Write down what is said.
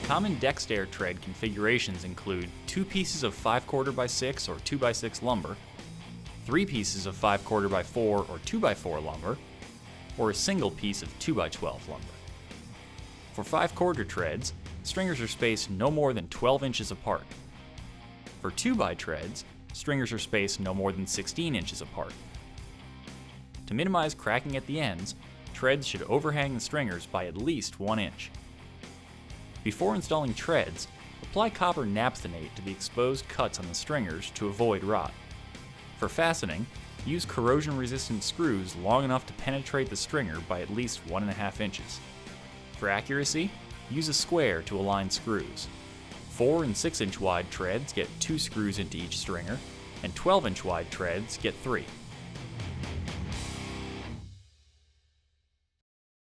Common deck stair tread configurations include 2 pieces of 5/4 by 6 or 2 by 6 lumber, 3 pieces of 5/4 by 4 or 2 by 4 lumber, or a single piece of 2 by 12 lumber. For 5/4 treads, stringers are spaced no more than 12 inches apart. For 2 by treads, stringers are spaced no more than 16 inches apart. To minimize cracking at the ends, treads should overhang the stringers by at least 1 inch. Before installing treads, apply copper naphthenate to the exposed cuts on the stringers to avoid rot. For fastening, use corrosion-resistant screws long enough to penetrate the stringer by at least 1.5 inches. For accuracy, use a square to align screws. 4 and 6 inch wide treads get 2 screws into each stringer, and 12 inch wide treads get 3.